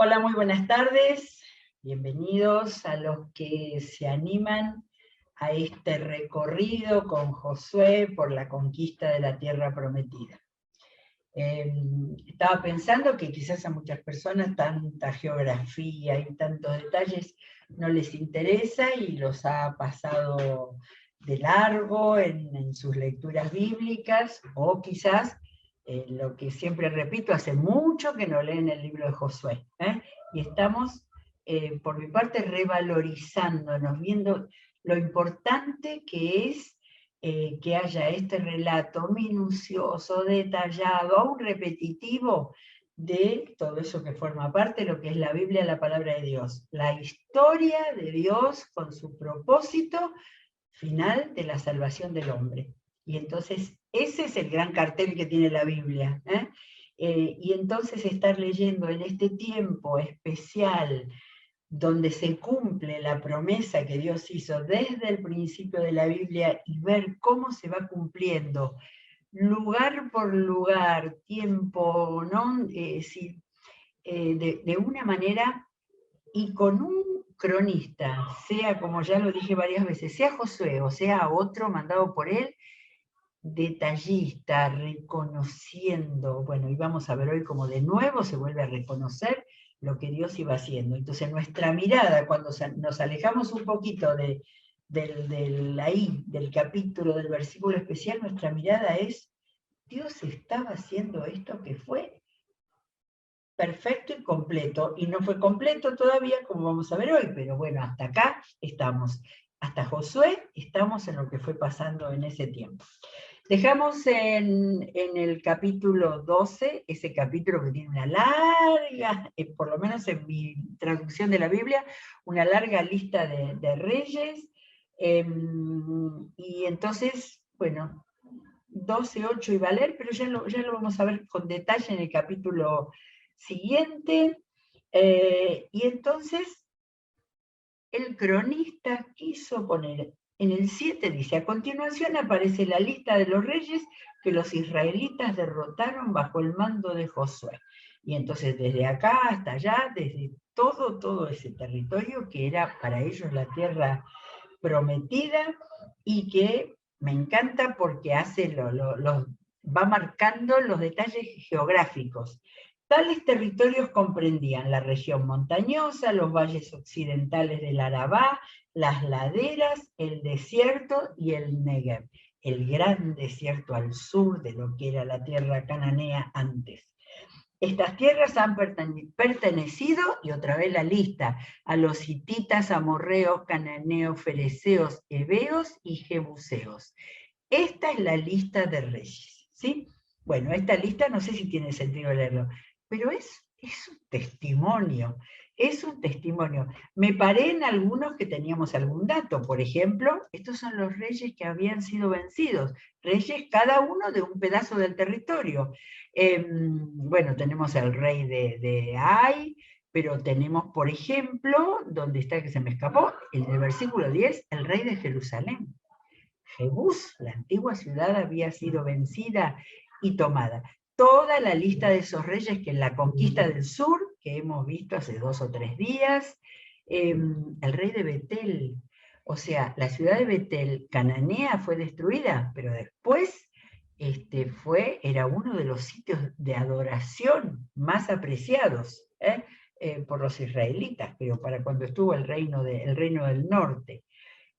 Hola, muy buenas tardes. Bienvenidos a los que se animan a este recorrido con Josué por la conquista de la tierra prometida. Estaba pensando que quizás a muchas personas tanta geografía y tantos detalles no les interesa y los ha pasado de largo en sus lecturas bíblicas, o quizás, lo que siempre repito, hace mucho que no leen el libro de Josué, ¿eh? Y estamos, por mi parte, revalorizándonos, viendo lo importante que es que haya este relato minucioso, detallado, aún repetitivo, de todo eso que forma parte de lo que es la Biblia, la palabra de Dios. La historia de Dios con su propósito final de la salvación del hombre. Y entonces ese es el gran cartel que tiene la Biblia, ¿eh? Y entonces estar leyendo en este tiempo especial donde se cumple la promesa que Dios hizo desde el principio de la Biblia y ver cómo se va cumpliendo lugar por lugar, tiempo, ¿no? De una manera y con un cronista, sea como ya lo dije varias veces, sea Josué o sea otro mandado por él, detallista, reconociendo, bueno, y vamos a ver hoy cómo de nuevo se vuelve a reconocer lo que Dios iba haciendo. Entonces nuestra mirada, cuando nos alejamos un poquito del capítulo, del versículo especial, nuestra mirada es, Dios estaba haciendo esto que fue perfecto y completo, y no fue completo todavía, como vamos a ver hoy, pero bueno, hasta acá estamos. Hasta Josué estamos en lo que fue pasando en ese tiempo. Dejamos en el capítulo 12, ese capítulo que tiene una larga, por lo menos en mi traducción de la Biblia, una larga lista de reyes, y entonces, bueno, 12, 8 iba a leer, pero ya lo vamos a ver con detalle en el capítulo siguiente, y entonces el cronista quiso poner, en el 7 dice, a continuación aparece la lista de los reyes que los israelitas derrotaron bajo el mando de Josué. Y entonces desde acá hasta allá, desde todo ese territorio que era para ellos la tierra prometida, y que me encanta porque va marcando los detalles geográficos. Tales territorios comprendían la región montañosa, los valles occidentales del Arabá, las laderas, el desierto y el Negev, el gran desierto al sur de lo que era la tierra cananea antes. Estas tierras han pertenecido, y otra vez la lista, a los hititas, amorreos, cananeos, fereceos, heveos y jebuseos. Esta es la lista de reyes, ¿sí? Bueno, esta lista no sé si tiene sentido leerlo, pero es un testimonio, es un testimonio. Me paré en algunos que teníamos algún dato, por ejemplo, estos son los reyes que habían sido vencidos, reyes cada uno de un pedazo del territorio. Bueno, tenemos el rey de Ai, pero tenemos, por ejemplo, ¿dónde está que se me escapó? En el versículo 10, el rey de Jerusalén. Jebús, la antigua ciudad, había sido vencida y tomada. Toda la lista de esos reyes que en la conquista del sur, que hemos visto hace 2 o 3 días, el rey de Betel, o sea, la ciudad de Betel, cananea, fue destruida, pero después era uno de los sitios de adoración más apreciados por los israelitas, pero para cuando estuvo el reino del norte.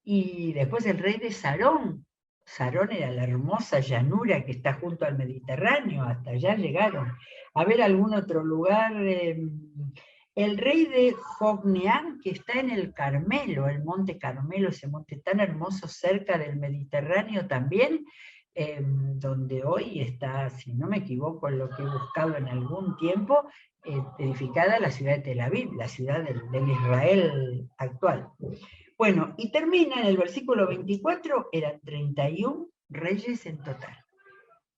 Y después el rey de Sarón. Sarón era la hermosa llanura que está junto al Mediterráneo, hasta allá llegaron. A ver algún otro lugar. El rey de Jogneán, que está en el Carmelo, el monte Carmelo, ese monte tan hermoso cerca del Mediterráneo también, donde hoy está, si no me equivoco, en lo que he buscado en algún tiempo, edificada la ciudad de Tel Aviv, la ciudad del Israel actual. Bueno, y termina en el versículo 24, eran 31 reyes en total.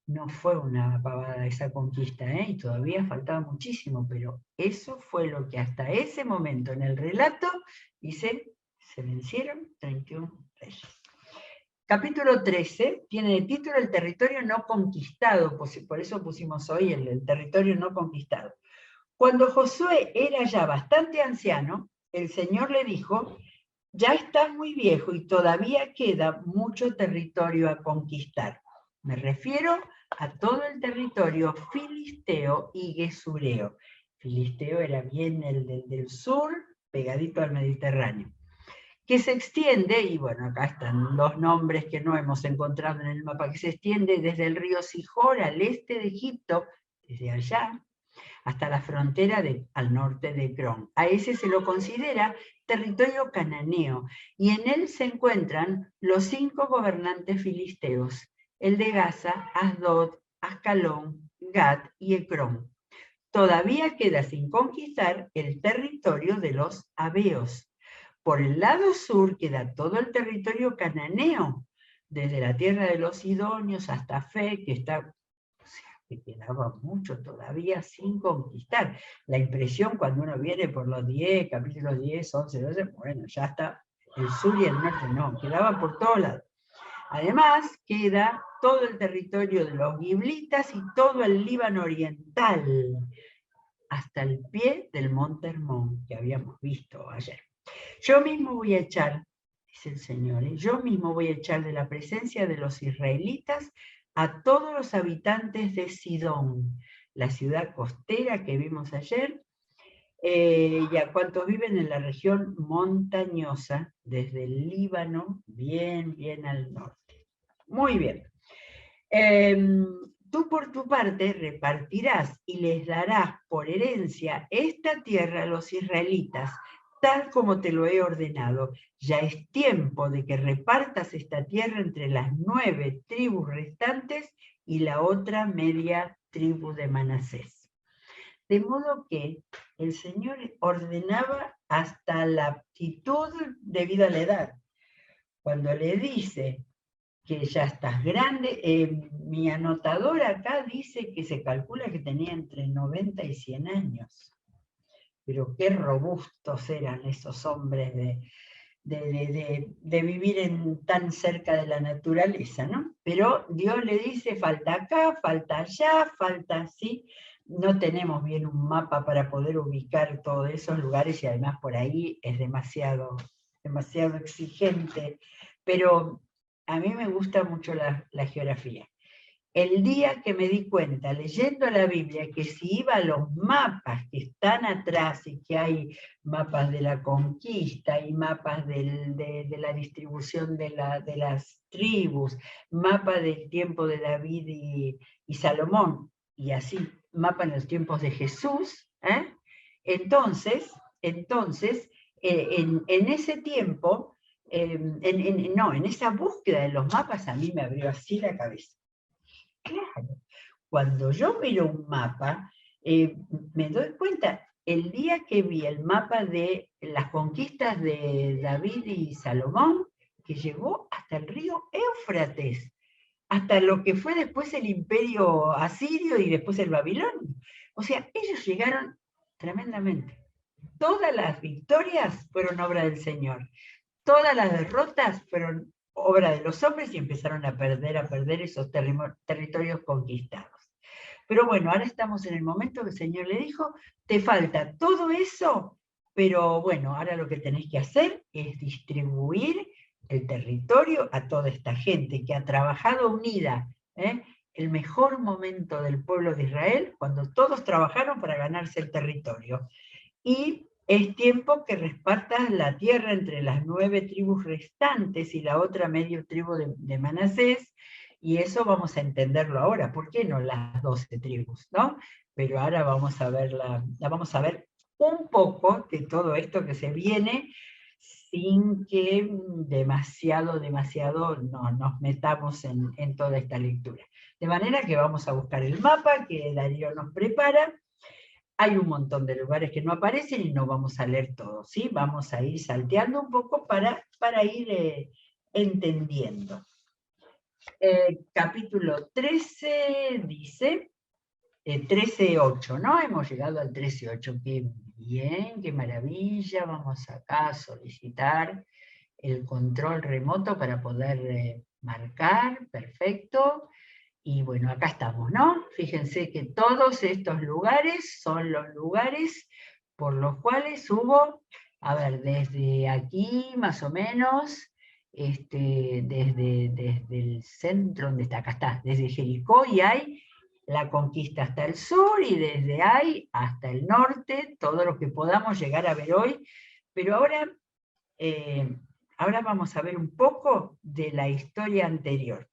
No fue una pavada esa conquista, y todavía faltaba muchísimo, pero eso fue lo que hasta ese momento en el relato dice, se vencieron 31 reyes. Capítulo 13 tiene de título el territorio no conquistado, por eso pusimos hoy el territorio no conquistado. Cuando Josué era ya bastante anciano, el Señor le dijo: ya estás muy viejo y todavía queda mucho territorio a conquistar. Me refiero a todo el territorio filisteo y gesureo. Filisteo era bien el del sur, pegadito al Mediterráneo, que se extiende, y bueno, acá están los nombres que no hemos encontrado en el mapa, que se extiende desde el río Sihor al este de Egipto, desde allá, hasta la frontera al norte de Cron. A ese se lo considera territorio cananeo, y en él se encuentran los 5 gobernantes filisteos, el de Gaza, Asdod, Ascalón, Gat y Ecrón. Todavía queda sin conquistar el territorio de los Abeos. Por el lado sur queda todo el territorio cananeo, desde la tierra de los Sidonios hasta Fe, que está, que quedaba mucho todavía sin conquistar. La impresión cuando uno viene por los 10, capítulos 10, 11, 12, bueno, ya está el sur y el norte, no, quedaba por todos lados. Además, queda todo el territorio de los giblitas y todo el Líbano oriental, hasta el pie del monte Hermón, que habíamos visto ayer. Yo mismo voy a echar, dice el Señor, yo mismo voy a echar de la presencia de los israelitas a todos los habitantes de Sidón, la ciudad costera que vimos ayer, y a cuantos viven en la región montañosa, desde el Líbano, bien al norte. Muy bien. Tú por tu parte repartirás y les darás por herencia esta tierra a los israelitas, tal como te lo he ordenado. Ya es tiempo de que repartas esta tierra entre las 9 tribus restantes y la otra media tribu de Manasés. De modo que el Señor ordenaba hasta la aptitud debido a la edad. Cuando le dice que ya estás grande, mi anotador acá dice que se calcula que tenía entre 90 y 100 años. Pero qué robustos eran esos hombres de vivir tan cerca de la naturaleza, ¿no? Pero Dios le dice, falta acá, falta allá, falta así. No tenemos bien un mapa para poder ubicar todos esos lugares y además por ahí es demasiado exigente. Pero a mí me gusta mucho la geografía. El día que me di cuenta, leyendo la Biblia, que si iba a los mapas que están atrás y que hay mapas de la conquista y mapas de la distribución de las tribus, mapa del tiempo de David y Salomón, y así, mapa en los tiempos de Jesús, entonces en ese tiempo, en esa búsqueda de los mapas, a mí me abrió así la cabeza. Claro, cuando yo miro un mapa, me doy cuenta, el día que vi el mapa de las conquistas de David y Salomón, que llegó hasta el río Éufrates, hasta lo que fue después el imperio asirio y después el babilonio. O sea, ellos llegaron tremendamente. Todas las victorias fueron obra del Señor. Todas las derrotas fueron obra de los hombres y empezaron a perder esos territorios conquistados. Pero bueno, ahora estamos en el momento que el Señor le dijo, te falta todo eso, pero bueno, ahora lo que tenés que hacer es distribuir el territorio a toda esta gente que ha trabajado unida. El mejor momento del pueblo de Israel, cuando todos trabajaron para ganarse el territorio. Y es tiempo que repartas la tierra entre las 9 tribus restantes y la otra media tribu de Manasés, y eso vamos a entenderlo ahora. ¿Por qué no las 12 tribus? ¿No? Pero ahora vamos a ver, vamos a ver un poco de todo esto que se viene, sin que demasiado no, nos metamos en toda esta lectura. De manera que vamos a buscar el mapa que Darío nos prepara. Hay un montón de lugares que no aparecen y no vamos a leer todos, ¿sí? Vamos a ir salteando un poco para ir entendiendo. Capítulo 13 dice, 13.8, ¿no? Hemos llegado al 13.8, qué bien, qué maravilla. Vamos acá a solicitar el control remoto para poder marcar, perfecto. Y bueno, acá estamos, ¿no? Fíjense que todos estos lugares son los lugares por los cuales hubo, a ver, desde aquí más o menos, desde el centro donde está, acá está, desde Jericó y hay la conquista hasta el sur y desde ahí hasta el norte, todo lo que podamos llegar a ver hoy. Pero ahora vamos a ver un poco de la historia anterior.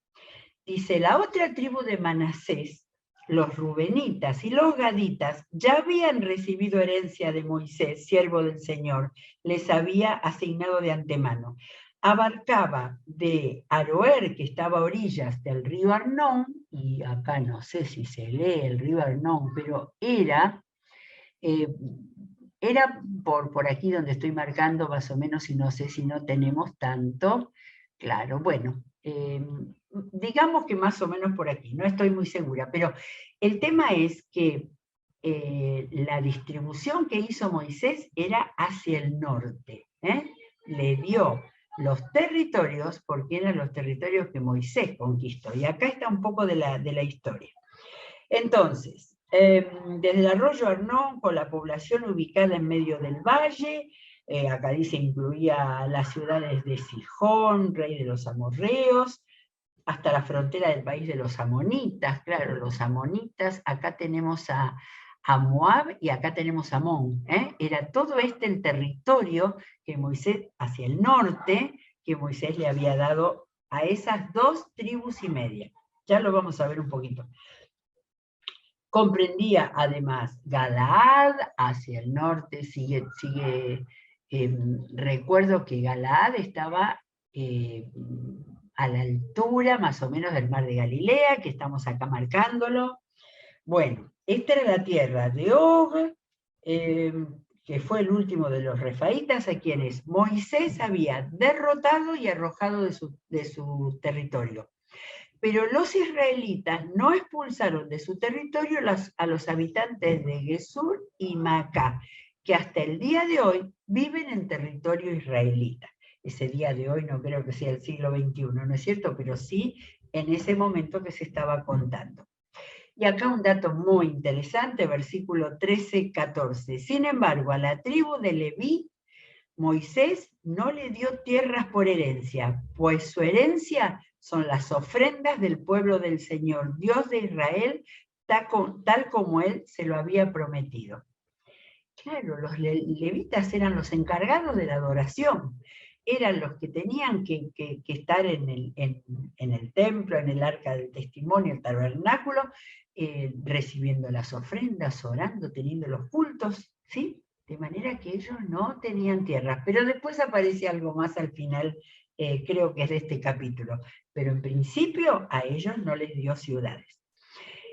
Dice, la otra tribu de Manasés, los rubenitas y los gaditas, ya habían recibido herencia de Moisés, siervo del Señor, les había asignado de antemano. Abarcaba de Aroer, que estaba a orillas del río Arnón, y acá no sé si se lee el río Arnón, pero era por aquí donde estoy marcando más o menos, y no sé si no tenemos tanto, claro, bueno, digamos que más o menos por aquí, no estoy muy segura, pero el tema es que la distribución que hizo Moisés era hacia el norte, le dio los territorios, porque eran los territorios que Moisés conquistó, y acá está un poco de la historia. Entonces, desde el arroyo Arnón, con la población ubicada en medio del valle, acá dice incluía las ciudades de Sihón, rey de los amorreos, hasta la frontera del país de los amonitas, claro, los amonitas, acá tenemos a Moab y acá tenemos a Amón, era todo el territorio que Moisés, hacia el norte, que Moisés le había dado a esas 2 tribus y media. Ya lo vamos a ver un poquito. Comprendía además Galaad, hacia el norte, recuerdo que Galaad estaba a la altura más o menos del mar de Galilea, que estamos acá marcándolo. Bueno, esta era la tierra de Og, que fue el último de los refaítas, a quienes Moisés había derrotado y arrojado de su territorio. Pero los israelitas no expulsaron de su territorio a los habitantes de Gesur y Macá, que hasta el día de hoy viven en territorio israelita. Ese día de hoy no creo que sea el siglo XXI, ¿no es cierto? Pero sí en ese momento que se estaba contando. Y acá un dato muy interesante, versículo 13-14. Sin embargo, a la tribu de Leví, Moisés no le dio tierras por herencia, pues su herencia son las ofrendas del pueblo del Señor, Dios de Israel, tal como él se lo había prometido. Claro, los levitas eran los encargados de la adoración, eran los que tenían que estar en el templo, en el arca del testimonio, el tabernáculo, recibiendo las ofrendas, orando, teniendo los cultos, ¿sí? De manera que ellos no tenían tierras. Pero después aparece algo más al final, creo que es de este capítulo. Pero en principio a ellos no les dio ciudades.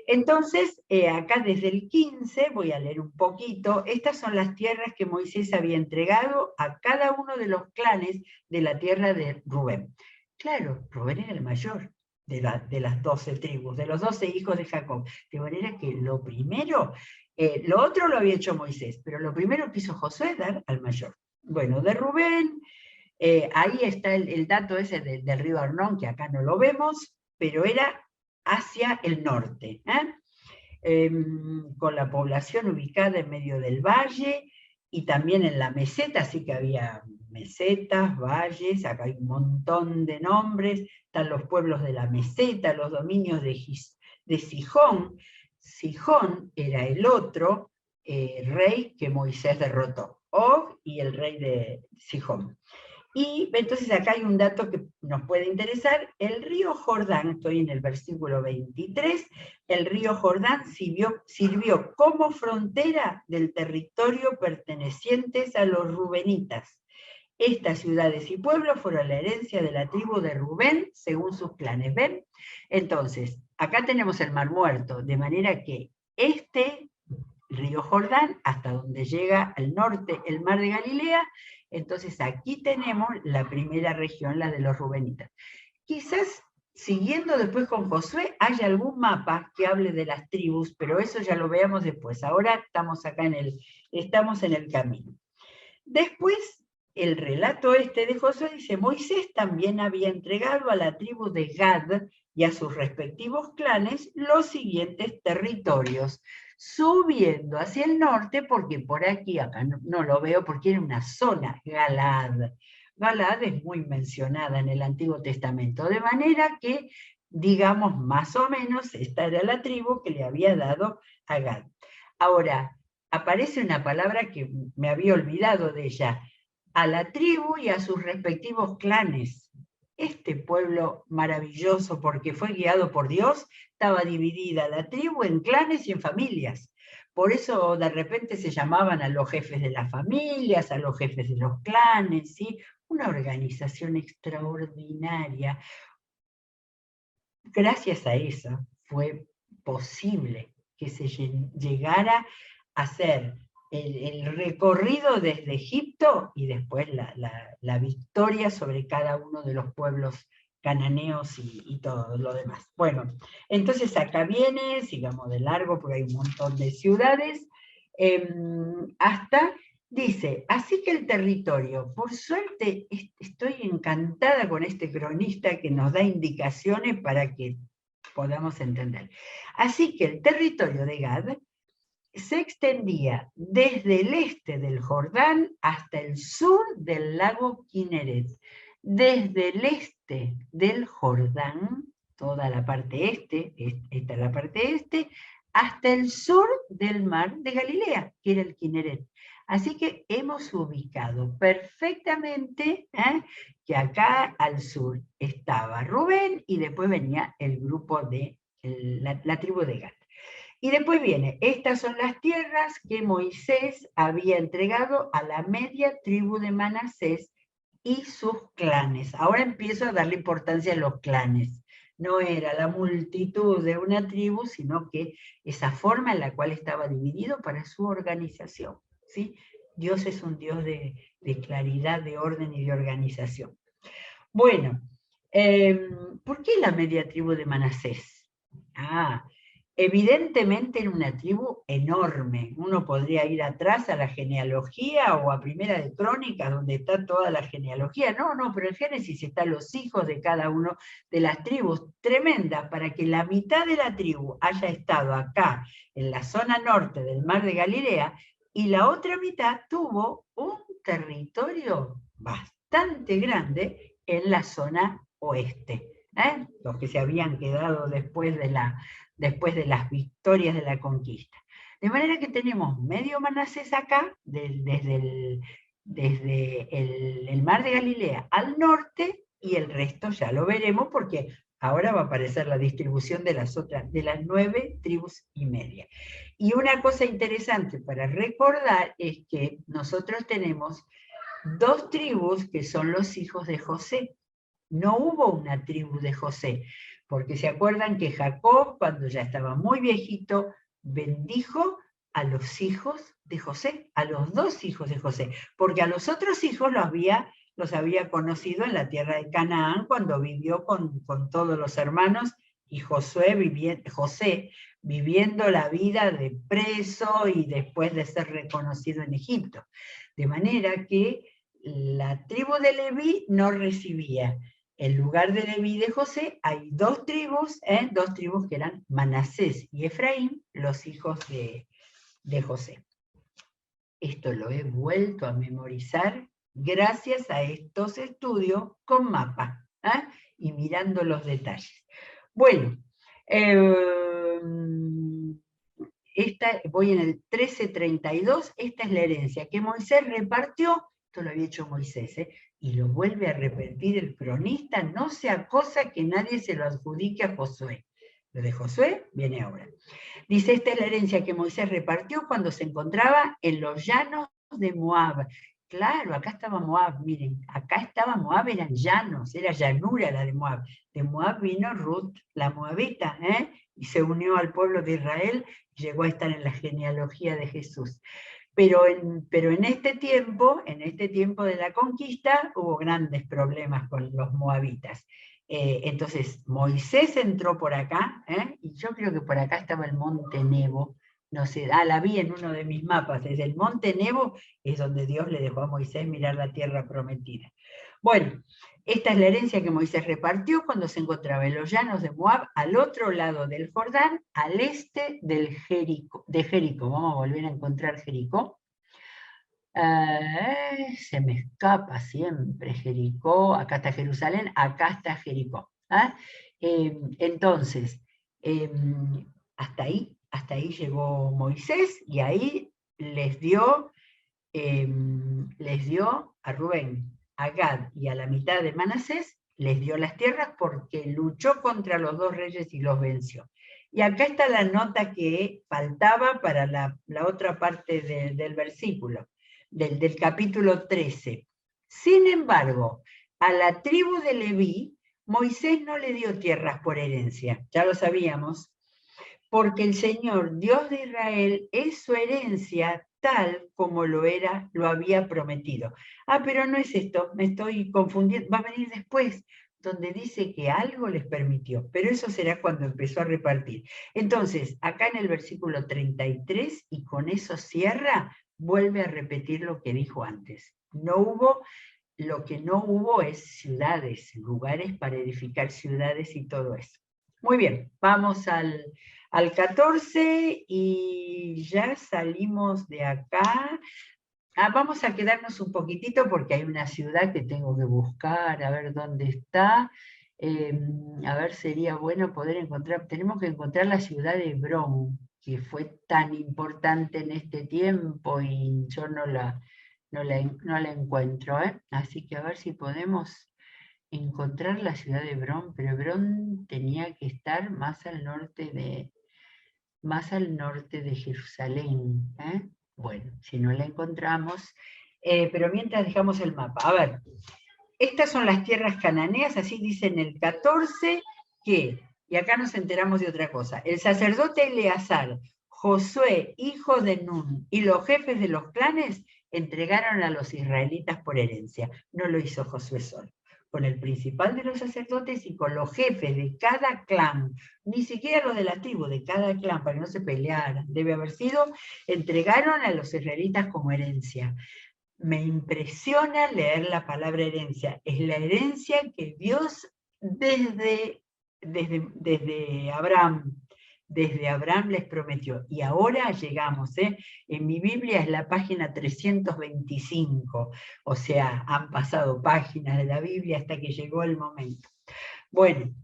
Entonces, acá desde el 15, voy a leer un poquito, estas son las tierras que Moisés había entregado a cada uno de los clanes de la tierra de Rubén. Claro, Rubén era el mayor de las 12 tribus, de los 12 hijos de Jacob. De manera que lo primero, lo otro lo había hecho Moisés, pero lo primero que hizo Josué dar al mayor. Bueno, de Rubén, ahí está el dato ese del río Arnón, que acá no lo vemos, pero era hacia el norte, con la población ubicada en medio del valle y también en la meseta, así que había mesetas, valles, acá hay un montón de nombres, están los pueblos de la meseta, los dominios de Sihón. Sihón era el otro rey que Moisés derrotó, Og y el rey de Sihón. Y entonces acá hay un dato que nos puede interesar. El río Jordán, estoy en el versículo 23, el río Jordán sirvió como frontera del territorio pertenecientes a los rubenitas. Estas ciudades y pueblos fueron la herencia de la tribu de Rubén según sus clanes. ¿Ven? Entonces, acá tenemos el Mar Muerto, de manera que este río Jordán, hasta donde llega al norte el mar de Galilea, entonces aquí tenemos la primera región, la de los rubenitas. Quizás siguiendo después con Josué haya algún mapa que hable de las tribus, pero eso ya lo veamos después. Ahora estamos acá estamos en el camino. Después, el relato este de Josué dice, Moisés también había entregado a la tribu de Gad y a sus respectivos clanes los siguientes territorios, subiendo hacia el norte, porque por aquí, acá no lo veo, porque era una zona, Galaad. Galaad es muy mencionada en el Antiguo Testamento, de manera que, digamos, más o menos, esta era la tribu que le había dado a Gad. Ahora, aparece una palabra que me había olvidado de ella, a la tribu y a sus respectivos clanes. Este pueblo maravilloso, porque fue guiado por Dios, estaba dividida la tribu en clanes y en familias. Por eso de repente se llamaban a los jefes de las familias, a los jefes de los clanes, ¿sí? Una organización extraordinaria. Gracias a eso fue posible que se llegara a hacer el recorrido desde Egipto y después la victoria sobre cada uno de los pueblos cananeos y todo lo demás. Bueno, entonces acá viene, sigamos de largo porque hay un montón de ciudades, hasta, dice, así que el territorio, por suerte estoy encantada con este cronista que nos da indicaciones para que podamos entender. Así que el territorio de Gad se extendía desde el este del Jordán hasta el sur del lago Kinneret. Desde el este del Jordán, toda la parte este, esta es la parte este, hasta el sur del mar de Galilea, que era el Kinneret. Así que hemos ubicado perfectamente que acá al sur estaba Rubén y después venía el grupo de la tribu de Gad. Y después viene, estas son las tierras que Moisés había entregado a la media tribu de Manasés y sus clanes. Ahora empiezo a darle importancia a los clanes. No era la multitud de una tribu, sino que esa forma en la cual estaba dividido para su organización, ¿sí? Dios es un Dios de claridad, de orden y de organización. Bueno, ¿por qué la media tribu de Manasés? Evidentemente era una tribu enorme. Uno podría ir atrás a la genealogía o a Primera de Crónicas, donde está toda la genealogía. No, pero en Génesis están los hijos de cada uno de las tribus. Tremenda, para que la mitad de la tribu haya estado acá, en la zona norte del mar de Galilea, y la otra mitad tuvo un territorio bastante grande en la zona oeste. Los que se habían quedado después de las victorias de la conquista. De manera que tenemos medio Manasés acá, desde el mar de Galilea al norte, y el resto ya lo veremos porque ahora va a aparecer la distribución de las 9 tribus y media. Y una cosa interesante para recordar es que nosotros tenemos 2 tribus que son los hijos de José. No hubo una tribu de José, porque se acuerdan que Jacob, cuando ya estaba muy viejito, bendijo a los hijos de José, a los 2 hijos de José, porque a los otros hijos los había conocido en la tierra de Canaán cuando vivió con todos los hermanos, y José viviendo la vida de preso y después de ser reconocido en Egipto. De manera que la tribu de Leví no recibía. En lugar de Leví y de José, hay 2 tribus que eran Manasés y Efraín, los hijos de José. Esto lo he vuelto a memorizar gracias a estos estudios con mapa, y mirando los detalles. Bueno, voy en el 1332, esta es la herencia que Moisés repartió, esto lo había hecho Moisés, y lo vuelve a repetir el cronista, no sea cosa que nadie se lo adjudique a Josué. Lo de Josué viene ahora. Dice, esta es la herencia que Moisés repartió cuando se encontraba en los llanos de Moab. Claro, acá estaba Moab, miren, acá estaba Moab, eran llanos, era llanura la de Moab. De Moab vino Ruth, la moabita, y se unió al pueblo de Israel, y llegó a estar en la genealogía de Jesús. Pero en este tiempo de la conquista, hubo grandes problemas con los moabitas. Entonces Moisés entró por acá, y yo creo que por acá estaba el monte Nebo, no sé, la vi en uno de mis mapas, desde el monte Nebo es donde Dios le dejó a Moisés mirar la tierra prometida. Bueno, esta es la herencia que Moisés repartió cuando se encontraba en los llanos de Moab, al otro lado del Jordán, al este de Jericó. Vamos a volver a encontrar Jericó. Se me escapa siempre Jericó, acá está Jerusalén, acá está Jericó. Entonces, hasta ahí llegó Moisés y ahí les dio a Rubén, a Gad y a la mitad de Manasés, les dio las tierras porque luchó contra los dos reyes y los venció. Y acá está la nota que faltaba para la otra parte del versículo, del capítulo 13. Sin embargo, a la tribu de Leví, Moisés no le dio tierras por herencia, ya lo sabíamos, porque el Señor, Dios de Israel, es su herencia tal como lo había prometido. Pero no es esto, me estoy confundiendo, va a venir después, donde dice que algo les permitió, pero eso será cuando empezó a repartir. Entonces, acá en el versículo 33, y con eso cierra, vuelve a repetir lo que dijo antes. Lo que no hubo es ciudades, lugares para edificar ciudades y todo eso. Muy bien, vamos al 14 y ya salimos de acá. Vamos a quedarnos un poquitito porque hay una ciudad que tengo que buscar, a ver dónde está. A ver, sería bueno poder encontrar, tenemos que encontrar la ciudad de Hebrón, que fue tan importante en este tiempo y yo no la encuentro. Así que a ver si podemos encontrar la ciudad de Hebrón, pero Hebrón tenía que estar más al norte de Jerusalén. Bueno, si no la encontramos, pero mientras dejamos el mapa. A ver, estas son las tierras cananeas, así dice en el 14, y acá nos enteramos de otra cosa, el sacerdote Eleazar, Josué, hijo de Nun, y los jefes de los clanes entregaron a los israelitas por herencia. No lo hizo Josué solo, con el principal de los sacerdotes y con los jefes de cada clan, ni siquiera los de la tribu, de cada clan, para que no se pelearan, debe haber sido, entregaron a los israelitas como herencia. Me impresiona leer la palabra herencia. Es la herencia que Dios desde Abraham les prometió. Y ahora llegamos, en mi Biblia es la página 325, o sea, han pasado páginas de la Biblia hasta que llegó el momento. Bueno,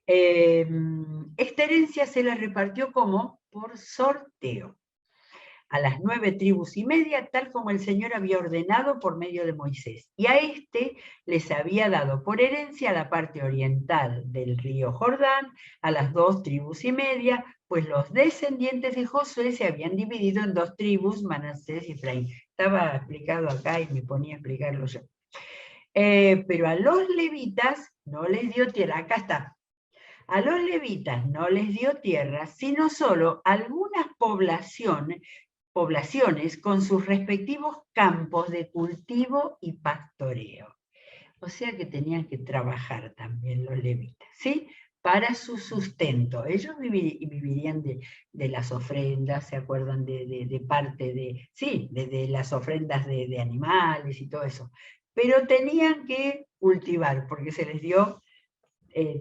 esta herencia se la repartió como por sorteo a las 9 tribus y media, tal como el Señor había ordenado por medio de Moisés. Y a este les había dado por herencia la parte oriental del río Jordán, a las 2 tribus y media, pues los descendientes de Josué se habían dividido en 2 tribus, Manasés y Efraín. Estaba explicado acá y me ponía a explicarlo yo. Pero a los levitas no les dio tierra, acá está. A los levitas no les dio tierra, sino solo algunas poblaciones con sus respectivos campos de cultivo y pastoreo. O sea que tenían que trabajar también los levitas, ¿sí? Para su sustento. Ellos vivirían de las ofrendas, ¿se acuerdan? De parte de, sí, de las ofrendas de animales y todo eso. Pero tenían que cultivar, porque se les dio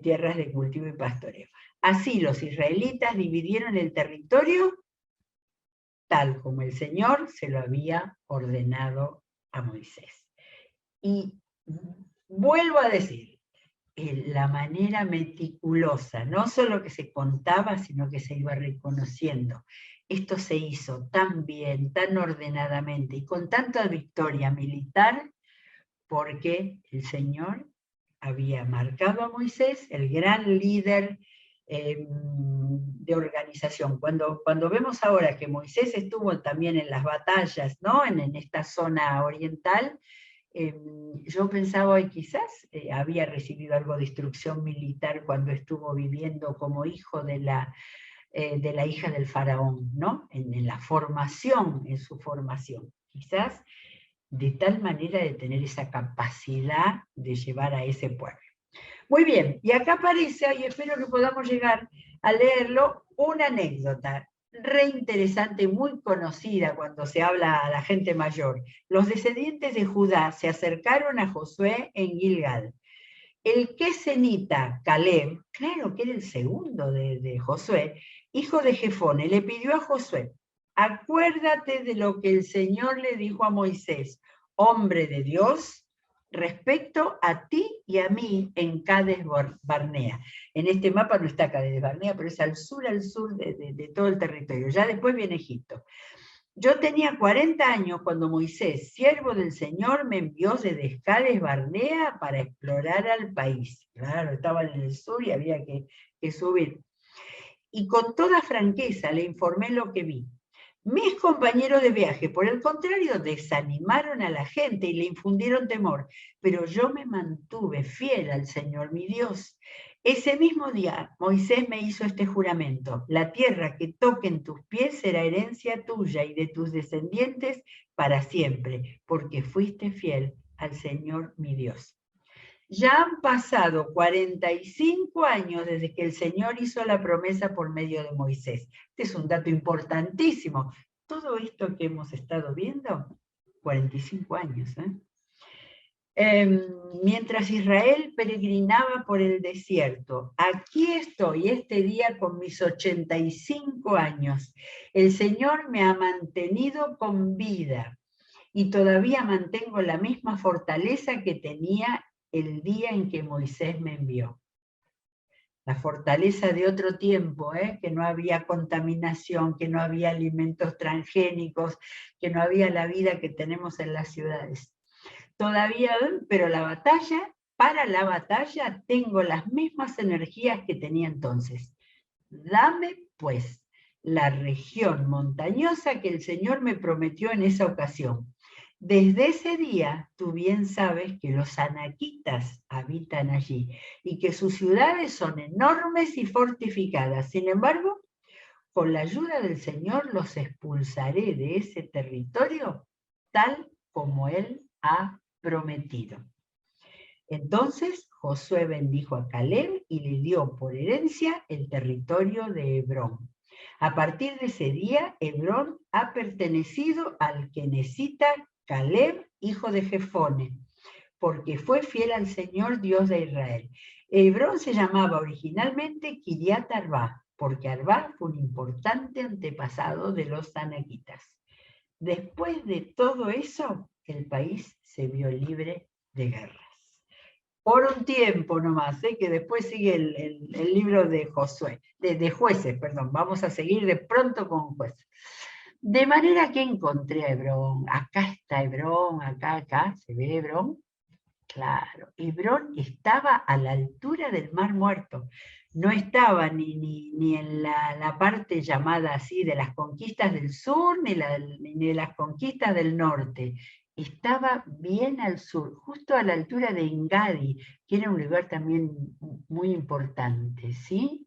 tierras de cultivo y pastoreo. Así los israelitas dividieron el territorio tal como el Señor se lo había ordenado a Moisés. Y vuelvo a decir, la manera meticulosa, no solo que se contaba, sino que se iba reconociendo. Esto se hizo tan bien, tan ordenadamente y con tanta victoria militar, porque el Señor había marcado a Moisés, el gran líder de organización. Cuando vemos ahora que Moisés estuvo también en las batallas, ¿no? en esta zona oriental, yo pensaba, quizás había recibido algo de instrucción militar cuando estuvo viviendo como hijo de la hija del faraón, ¿no? En la formación, en su formación. Quizás de tal manera de tener esa capacidad de llevar a ese pueblo. Muy bien, y acá aparece, y espero que podamos llegar a leerlo, una anécdota. re interesante, muy conocida cuando se habla a la gente mayor. Los descendientes de Judá se acercaron a Josué en Gilgal. El quesenita Caleb, claro que era el segundo de Josué, hijo de Jefone, le pidió a Josué: acuérdate de lo que el Señor le dijo a Moisés, hombre de Dios, respecto a ti y a mí en Cades Barnea. En este mapa no está Cades Barnea, pero es al sur de todo el territorio. Ya después viene Egipto. Yo tenía 40 años cuando Moisés, siervo del Señor, me envió desde Cades Barnea para explorar al país. Claro, estaban en el sur y había que subir. Y con toda franqueza le informé lo que vi. Mis compañeros de viaje, por el contrario, desanimaron a la gente y le infundieron temor, pero yo me mantuve fiel al Señor mi Dios. Ese mismo día, Moisés me hizo este juramento: la tierra que toquen tus pies será herencia tuya y de tus descendientes para siempre, porque fuiste fiel al Señor mi Dios. Ya han pasado 45 años desde que el Señor hizo la promesa por medio de Moisés. Este es un dato importantísimo. Todo esto que hemos estado viendo, 45 años. Mientras Israel peregrinaba por el desierto, aquí estoy este día con mis 85 años. El Señor me ha mantenido con vida y todavía mantengo la misma fortaleza que tenía el día en que Moisés me envió. La fortaleza de otro tiempo, que no había contaminación, que no había alimentos transgénicos, que no había la vida que tenemos en las ciudades. Todavía, pero para la batalla, tengo las mismas energías que tenía entonces. Dame, pues, la región montañosa que el Señor me prometió en esa ocasión. Desde ese día, tú bien sabes que los anaquitas habitan allí y que sus ciudades son enormes y fortificadas. Sin embargo, con la ayuda del Señor los expulsaré de ese territorio tal como Él ha prometido. Entonces Josué bendijo a Caleb y le dio por herencia el territorio de Hebrón. A partir de ese día, Hebrón ha pertenecido al quenecita Caleb, hijo de Jefone, porque fue fiel al Señor Dios de Israel. Hebrón se llamaba originalmente Kiriat Arba, porque Arba fue un importante antepasado de los anaquitas. Después de todo eso, el país se vio libre de guerras. Por un tiempo nomás, que después sigue el libro de Josué, de jueces, perdón, vamos a seguir de pronto con jueces. De manera que encontré a Hebrón, acá está Hebrón, acá, se ve Hebrón, claro, Hebrón estaba a la altura del Mar Muerto, no estaba ni en la parte llamada así de las conquistas del sur, ni de las conquistas del norte, estaba bien al sur, justo a la altura de Engadi, que era un lugar también muy importante, ¿sí?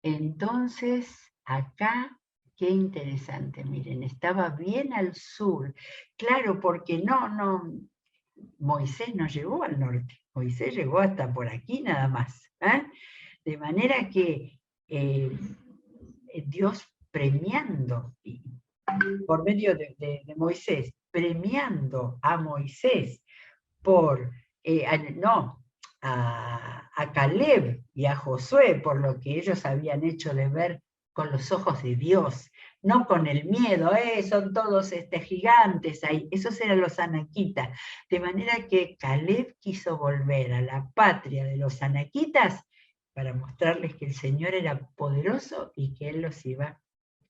Entonces, acá, qué interesante, miren, estaba bien al sur, claro, porque Moisés no llegó al norte, Moisés llegó hasta por aquí nada más, de manera que Dios premiando, por medio de Moisés, premiando a Moisés por, a Caleb y a Josué por lo que ellos habían hecho de ver con los ojos de Dios, no con el miedo, son todos gigantes ahí, esos eran los anaquitas, de manera que Caleb quiso volver a la patria de los anaquitas para mostrarles que el Señor era poderoso y que Él los iba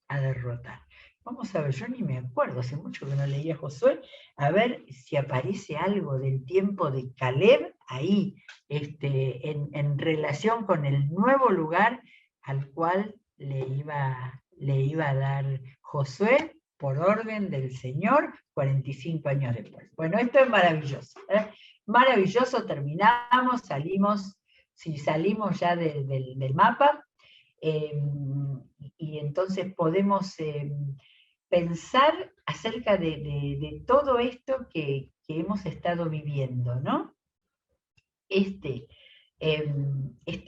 a derrotar. Vamos a ver, yo ni me acuerdo, hace mucho que no leía Josué, a ver si aparece algo del tiempo de Caleb ahí, en relación con el nuevo lugar al cual le iba a dar Josué por orden del Señor 45 años después. Bueno, esto es maravilloso. Maravilloso, terminamos, salimos ya del mapa, y entonces podemos pensar acerca de todo esto que hemos estado viviendo, ¿no?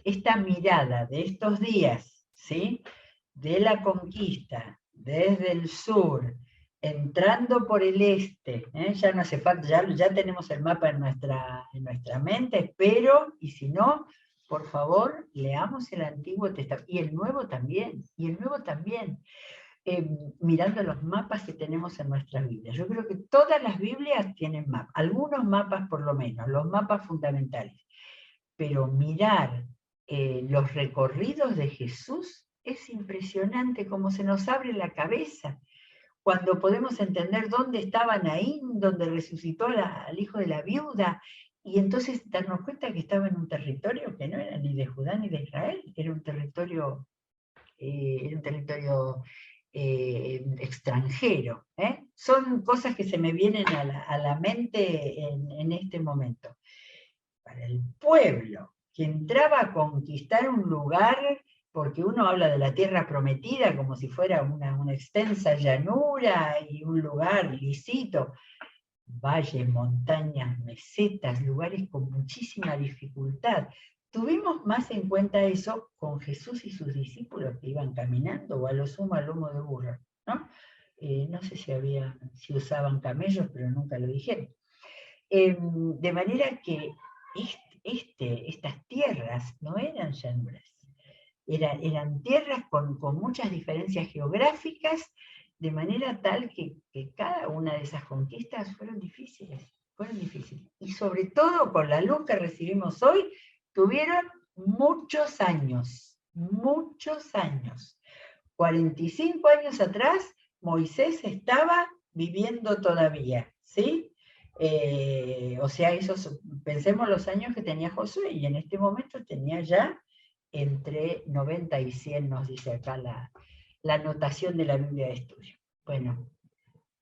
Esta mirada de estos días, ¿sí? de la conquista, desde el sur, entrando por el este, ya no hace falta, ya tenemos el mapa en nuestra mente, espero, y si no, por favor, leamos el Antiguo Testamento, y el Nuevo también, mirando los mapas que tenemos en nuestras Biblias. Yo creo que todas las Biblias tienen mapas, algunos mapas por lo menos, los mapas fundamentales, pero mirar los recorridos de Jesús es impresionante, como se nos abre la cabeza cuando podemos entender dónde estaba Naín, donde resucitó al hijo de la viuda, y entonces darnos cuenta que estaba en un territorio que no era ni de Judá ni de Israel, era un territorio extranjero. Son cosas que se me vienen a la mente en este momento. Para el pueblo que entraba a conquistar un lugar, porque uno habla de la tierra prometida como si fuera una extensa llanura y un lugar lisito, valles, montañas, mesetas, lugares con muchísima dificultad. Tuvimos más en cuenta eso con Jesús y sus discípulos que iban caminando, o a lo sumo al lomo de burro, ¿no? No sé si usaban camellos, pero nunca lo dijeron. De manera que estas tierras no eran llanuras, eran tierras con muchas diferencias geográficas, de manera tal que cada una de esas conquistas fueron difíciles. Y sobre todo con la luz que recibimos hoy, tuvieron muchos años. 45 años atrás, Moisés estaba viviendo todavía, ¿sí? O sea, pensemos los años que tenía Josué, y en este momento tenía ya entre 90 y 100, nos dice acá la anotación de la Biblia de Estudio. Bueno,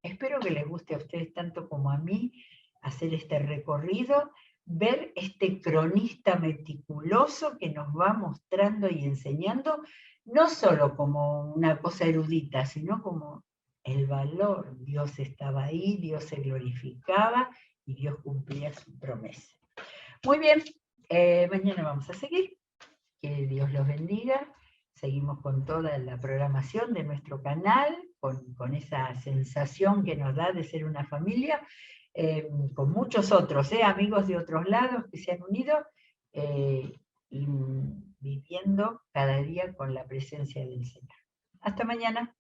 espero que les guste a ustedes tanto como a mí hacer este recorrido, ver este cronista meticuloso que nos va mostrando y enseñando, no solo como una cosa erudita, sino como el valor. Dios estaba ahí, Dios se glorificaba y Dios cumplía su promesa. Muy bien, mañana vamos a seguir. Que Dios los bendiga. Seguimos con toda la programación de nuestro canal, con esa sensación que nos da de ser una familia, con muchos otros, amigos de otros lados que se han unido, y viviendo cada día con la presencia del Señor. Hasta mañana.